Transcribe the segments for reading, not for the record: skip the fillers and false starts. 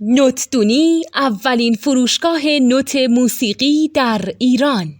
نوتدونی اولین فروشگاه نوت موسیقی در ایران.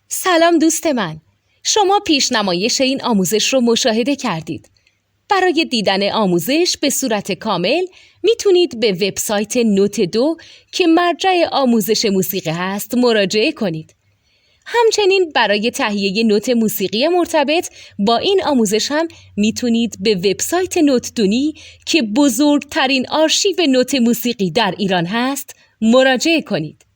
سلام دوست من، شما پیشنمایش این آموزش رو مشاهده کردید. برای دیدن آموزش به صورت کامل میتونید به وبسایت نوت 2 که مرجع آموزش موسیقی هست مراجعه کنید. همچنین برای تهیه نوت موسیقی مرتبط با این آموزش هم میتونید به وبسایت نوتدونی که بزرگترین آرشیو نوت موسیقی در ایران هست مراجعه کنید.